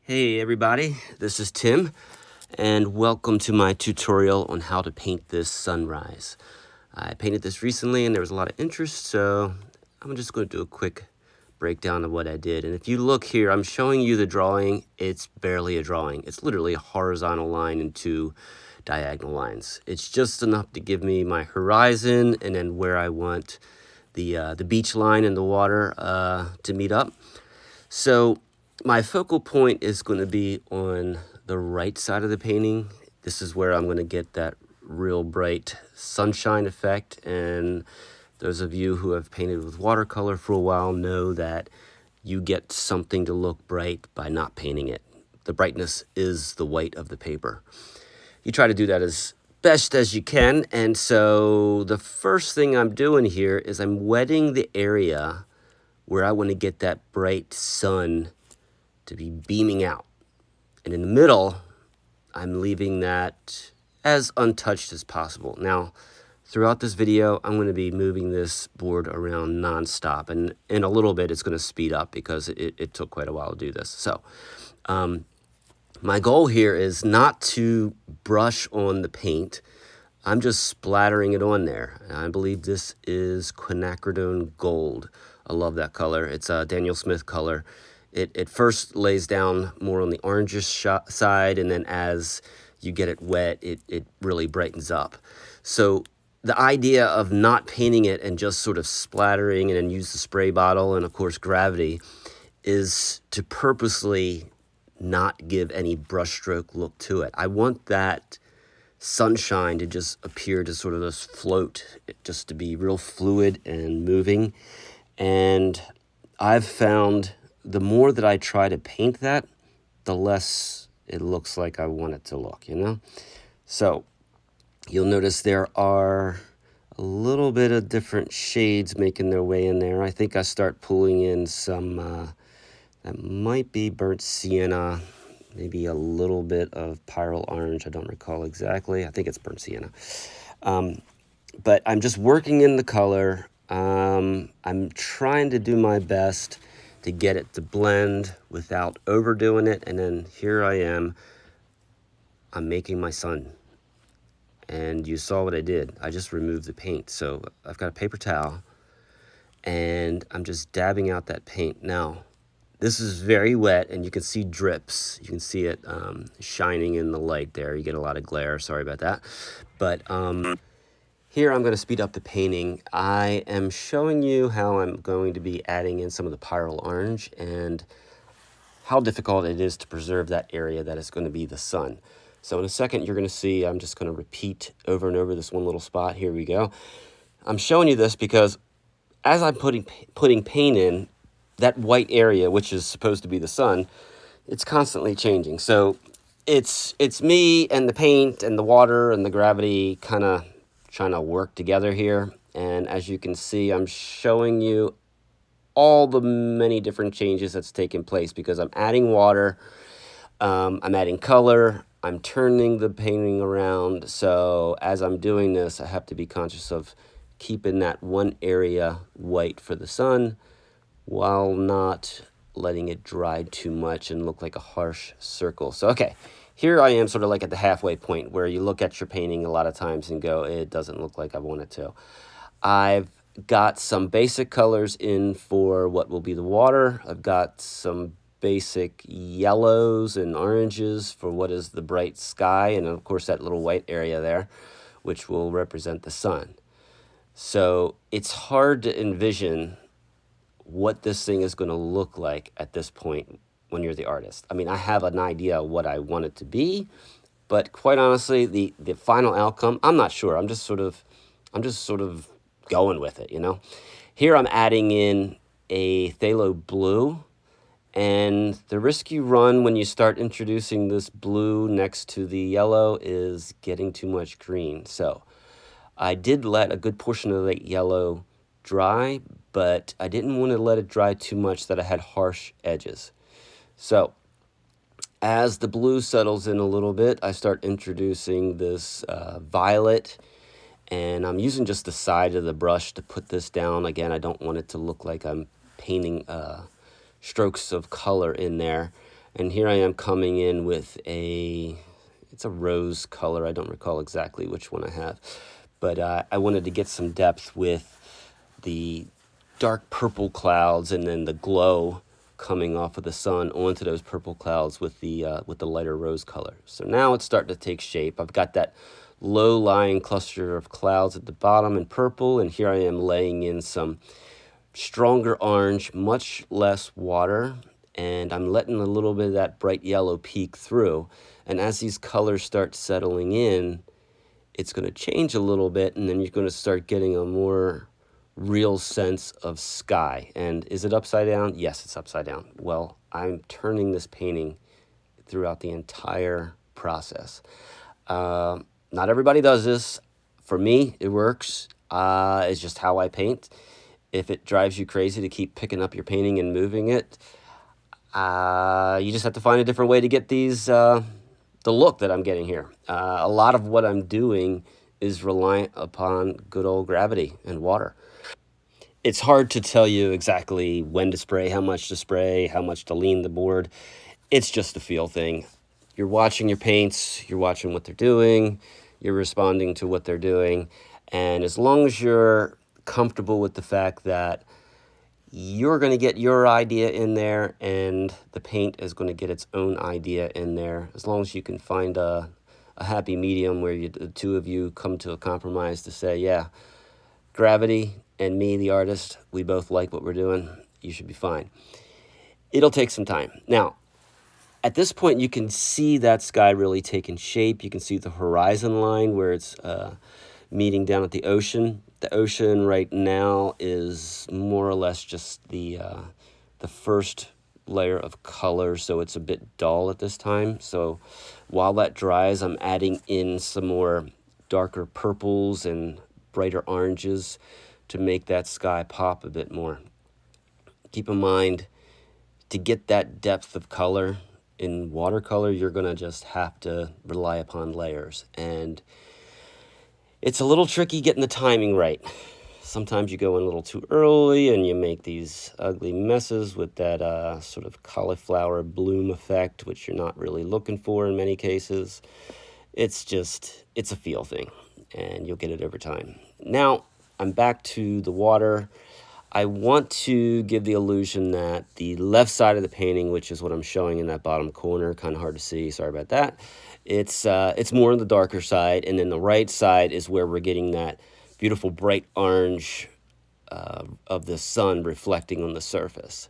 Hey everybody, this is Tim, and welcome to my tutorial on how to paint this sunrise. I painted this recently and there was a lot of interest, so I'm just going to do a quick breakdown of what I did. And if you look here, I'm showing you the drawing. It's barely a drawing. It's literally a horizontal line and two diagonal lines. It's just enough to give me my horizon and then where I want the beach line and the water to meet up. So my focal point is going to be on the right side of the painting. This is where I'm going to get that real bright sunshine effect. And those of you who have painted with watercolor for a while know that you get something to look bright by not painting it. The brightness is the white of the paper. You try to do that as best as you can. And so the first thing I'm doing here is I'm wetting the area where I want to get that bright sun to be beaming out. And in the middle, I'm leaving that as untouched as possible. Now, throughout this video, I'm going to be moving this board around nonstop. And in a little bit, it's going to speed up because it took quite a while to do this. So my goal here is not to brush on the paint. I'm just splattering it on there. And I believe this is quinacridone gold. I love that color. It's a Daniel Smith color. It first lays down more on the orangish side, and then as you get it wet, it really brightens up. So the idea of not painting it and just sort of splattering and then use the spray bottle and, of course, gravity is to purposely not give any brushstroke look to it. I want that sunshine to just appear to sort of just float, just to be real fluid and moving. And I've found the more that I try to paint that, the less it looks like I want it to look, you know? So you'll notice there are a little bit of different shades making their way in there. I think I start pulling in some, that might be burnt sienna, maybe a little bit of pyrrole orange. I don't recall exactly. I think it's burnt sienna. But I'm just working in the color. I'm trying to do my best to get it to blend without overdoing it. And then here I am, I'm making my sun. And you saw what I did. I just removed the paint. So I've got a paper towel and I'm just dabbing out that paint. Now, this is very wet and you can see drips. You can see it shining in the light there. You get a lot of glare, sorry about that. But here I'm going to speed up the painting. I am showing you how I'm going to be adding in some of the pyrrole orange and how difficult it is to preserve that area that is going to be the sun. So in a second you're going to see I'm just going to repeat over and over this one little spot. Here we go. I'm showing you this because as I'm putting paint in, that white area, which is supposed to be the sun, it's constantly changing. So it's me and the paint and the water and the gravity kind of trying to work together here. And as you can see, I'm showing you all the many different changes that's taking place because I'm adding water, I'm adding color, I'm turning the painting around. So as I'm doing this, I have to be conscious of keeping that one area white for the sun while not letting it dry too much and look like a harsh circle. So, okay. Here I am sort of like at the halfway point where you look at your painting a lot of times and go, it doesn't look like I want it to. I've got some basic colors in for what will be the water. I've got some basic yellows and oranges for what is the bright sky. And of course that little white area there, which will represent the sun. So it's hard to envision what this thing is going to look like at this point when you're the artist. I mean, I have an idea of what I want it to be, but quite honestly, the final outcome, I'm not sure. I'm just sort of going with it, you know. Here I'm adding in a phthalo blue, and the risk you run when you start introducing this blue next to the yellow is getting too much green. So I did let a good portion of that yellow dry, but I didn't want to let it dry too much that I had harsh edges. So as the blue settles in a little bit, I start introducing this violet, and I'm using just the side of the brush to put this down. Again, I don't want it to look like I'm painting strokes of color in there. And here I am coming in with it's a rose color. I don't recall exactly which one I have, but I wanted to get some depth with the dark purple clouds and then the glow coming off of the sun onto those purple clouds with the lighter rose color. So now it's starting to take shape. I've got that low-lying cluster of clouds at the bottom in purple, and here I am laying in some stronger orange, much less water, and I'm letting a little bit of that bright yellow peek through. And as these colors start settling in, it's going to change a little bit, and then you're going to start getting a more real sense of sky. And is it upside down? Yes, it's upside down. Well, I'm turning this painting throughout the entire process. Not everybody does this. For me, it works. It's just how I paint. If it drives you crazy to keep picking up your painting and moving it, you just have to find a different way to get these, the look that I'm getting here. A lot of what I'm doing is reliant upon good old gravity and water. It's hard to tell you exactly when to spray, how much to lean the board. It's just a feel thing. You're watching your paints, you're watching what they're doing, you're responding to what they're doing. And as long as you're comfortable with the fact that you're going to get your idea in there and the paint is going to get its own idea in there, as long as you can find a happy medium where the two of you come to a compromise to say, yeah, gravity and me, the artist, we both like what we're doing, you should be fine. It'll take some time. Now, at this point, you can see that sky really taking shape. You can see the horizon line where it's meeting down at the ocean. The ocean right now is more or less just the first layer of color, so it's a bit dull at this time. So while that dries, I'm adding in some more darker purples and brighter oranges to make that sky pop a bit more. Keep in mind, to get that depth of color in watercolor, you're going to just have to rely upon layers. And it's a little tricky getting the timing right. Sometimes you go in a little too early and you make these ugly messes with that sort of cauliflower bloom effect, which you're not really looking for in many cases. It's a feel thing, and you'll get it over time. Now, I'm back to the water. I want to give the illusion that the left side of the painting, which is what I'm showing in that bottom corner, kind of hard to see, sorry about that. It's more on the darker side, and then the right side is where we're getting that beautiful bright orange of the sun reflecting on the surface.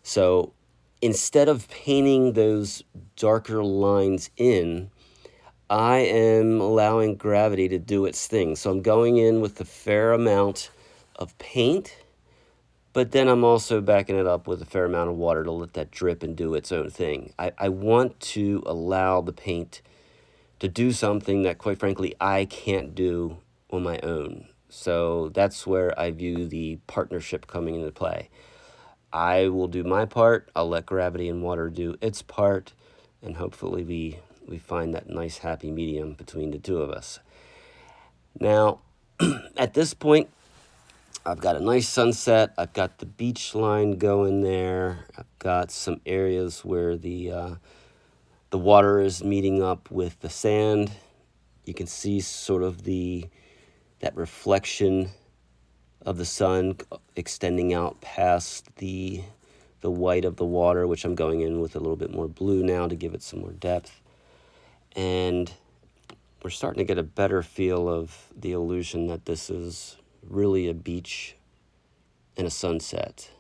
So instead of painting those darker lines in, I am allowing gravity to do its thing. So I'm going in with a fair amount of paint, but then I'm also backing it up with a fair amount of water to let that drip and do its own thing. I want to allow the paint to do something that, quite frankly, I can't do on my own. So that's where I view the partnership coming into play. I will do my part, I'll let gravity and water do its part, and hopefully we find that nice happy medium between the two of us. Now, at this point, I've got a nice sunset. I've got the beach line going there. I've got some areas where the water is meeting up with the sand. You can see sort of that reflection of the sun extending out past the white of the water, which I'm going in with a little bit more blue now to give it some more depth. And we're starting to get a better feel of the illusion that this is really a beach and a sunset.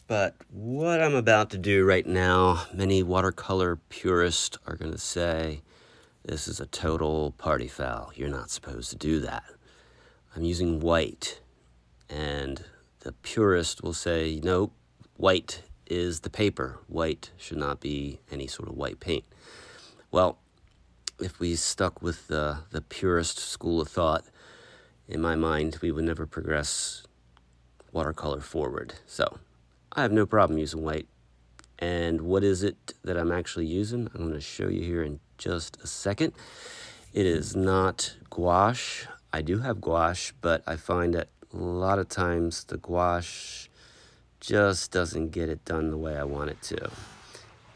But what I'm about to do right now, many watercolor purists are going to say, this is a total party foul. You're not supposed to do that. I'm using white, and the purist will say, nope, white is the paper. White should not be any sort of white paint. Well, if we stuck with the purist school of thought, in my mind, we would never progress watercolor forward. So I have no problem using white. And what is it that I'm actually using? I'm going to show you here in just a second. It is not gouache. I do have gouache, but I find that a lot of times the gouache just doesn't get it done the way I want it to.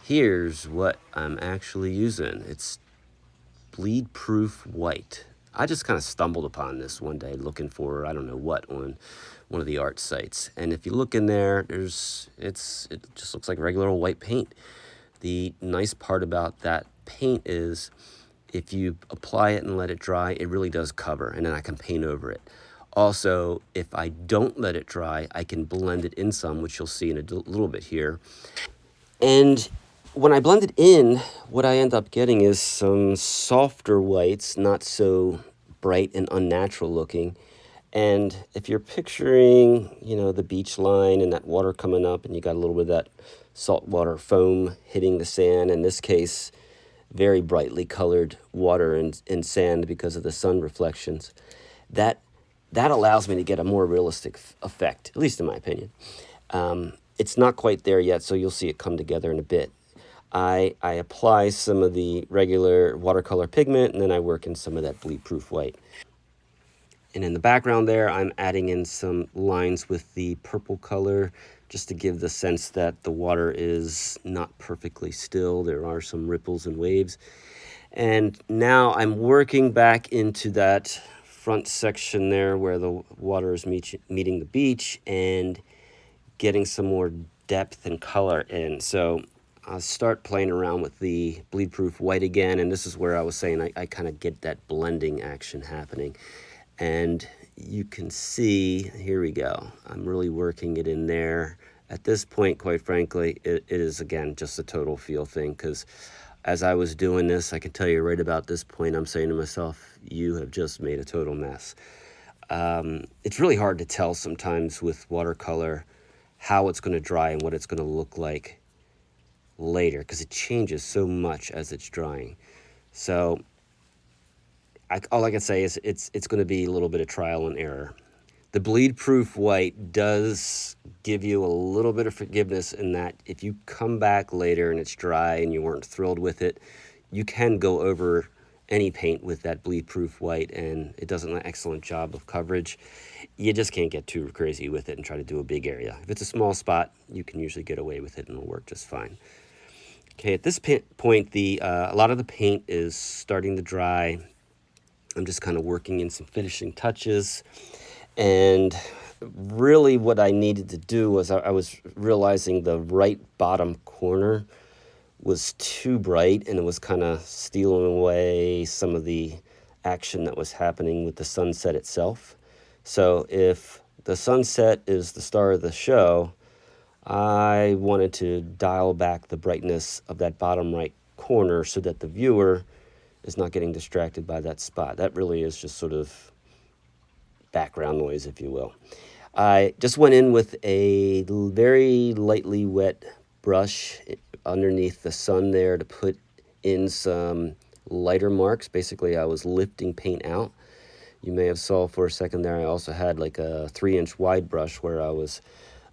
Here's what I'm actually using. It's bleed proof white. I just kind of stumbled upon this one day looking for I don't know what on one of the art sites. And if you look in there, it just looks like regular old white paint. The nice part about that paint is if you apply it and let it dry, it really does cover, and then I can paint over it. Also, if I don't let it dry, I can blend it in some, which you'll see in a little bit here. And when I blend it in, what I end up getting is some softer whites, not so bright and unnatural looking. And if you're picturing, the beach line and that water coming up, and you got a little bit of that saltwater foam hitting the sand, in this case, very brightly colored water and sand because of the sun reflections, that allows me to get a more realistic effect, at least in my opinion. It's not quite there yet, so you'll see it come together in a bit. I apply some of the regular watercolor pigment, and then I work in some of that bleed-proof white. And in the background there, I'm adding in some lines with the purple color, just to give the sense that the water is not perfectly still. There are some ripples and waves. And now I'm working back into that front section there where the water is meeting the beach and getting some more depth and color in. So I'll start playing around with the bleed proof white again, and this is where I was saying I kind of get that blending action happening. And you can see, here we go, I'm really working it in there. At this point, quite frankly, it is again just a total feel thing, because as I was doing this, I can tell you right about this point, I'm saying to myself, you have just made a total mess. It's really hard to tell sometimes with watercolor how it's going to dry and what it's going to look like later, because it changes so much as it's drying. So all I can say is it's going to be a little bit of trial and error. The bleed proof white does give you a little bit of forgiveness in that if you come back later and it's dry and you weren't thrilled with it, you can go over any paint with that bleed proof white, and it does an excellent job of coverage. You just can't get too crazy with it and try to do a big area. If it's a small spot, you can usually get away with it and it'll work just fine. Okay, at this point, a lot of the paint is starting to dry. I'm just kind of working in some finishing touches. And really what I needed to do was I was realizing the right bottom corner was too bright, and it was kind of stealing away some of the action that was happening with the sunset itself. So if the sunset is the star of the show, I wanted to dial back the brightness of that bottom right corner so that the viewer is not getting distracted by that spot. That really is just sort of background noise, if you will. I just went in with a very lightly wet brush underneath the sun there to put in some lighter marks. Basically, I was lifting paint out. You may have saw for a second there, I also had like a 3-inch wide brush where I was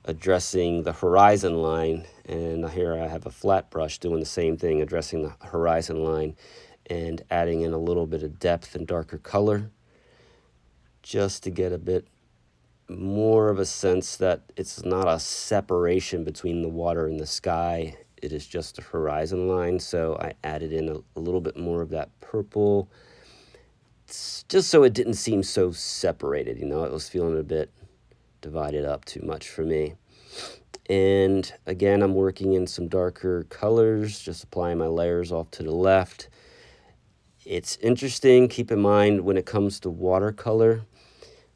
addressing the horizon line, and here I have a flat brush doing the same thing, addressing the horizon line and adding in a little bit of depth and darker color, just to get a bit more of a sense that it's not a separation between the water and the sky. It is just a horizon line. So I added in a little bit more of that purple, just so it didn't seem so separated. It was feeling a bit divided up too much for me. And again, I'm working in some darker colors, just applying my layers off to the left. It's interesting, keep in mind when it comes to watercolor,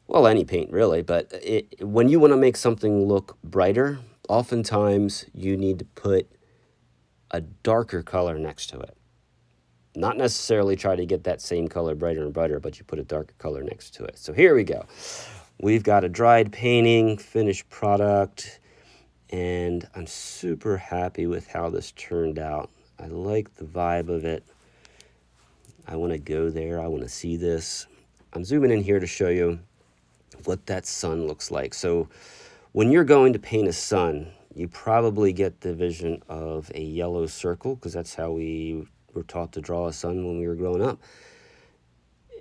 well, any paint really, but when you want to make something look brighter, oftentimes you need to put a darker color next to it. Not necessarily try to get that same color brighter and brighter, but you put a darker color next to it. So here we go. We've got a dried painting, finished product, and I'm super happy with how this turned out. I like the vibe of it. I want to go there. I want to see this. I'm zooming in here to show you what that sun looks like. So when you're going to paint a sun, you probably get the vision of a yellow circle, because that's how we were taught to draw a sun when we were growing up.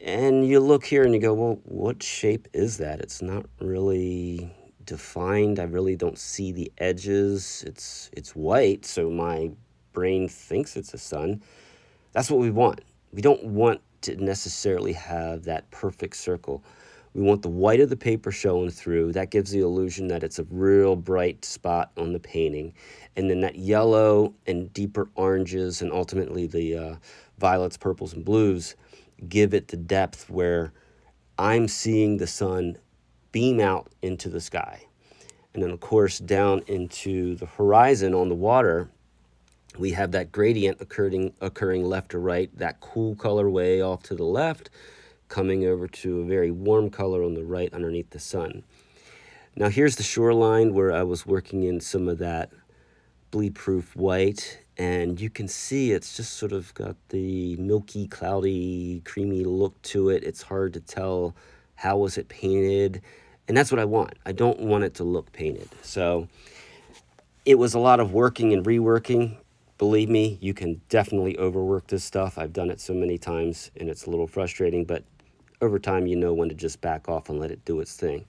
And you look here and you go, well, what shape is that? It's not really defined. I really don't see the edges. It's white, so my brain thinks it's a sun. That's what we want. We don't want to necessarily have that perfect circle. We want the white of the paper showing through. That gives the illusion that it's a real bright spot on the painting. And then that yellow and deeper oranges and ultimately the violets, purples, and blues give it the depth where I'm seeing the sun beam out into the sky. And then, of course, down into the horizon on the water, we have that gradient occurring left to right, that cool color way off to the left, coming over to a very warm color on the right underneath the sun. Now here's the shoreline where I was working in some of that bleed-proof white, and you can see it's just sort of got the milky, cloudy, creamy look to it. It's hard to tell how was it painted, and that's what I want. I don't want it to look painted. So it was a lot of working and reworking. Believe me, you can definitely overwork this stuff. I've done it so many times, and it's a little frustrating, but over time, you know when to just back off and let it do its thing.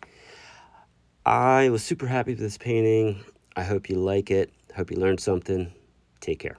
I was super happy with this painting. I hope you like it. Hope you learned something. Take care.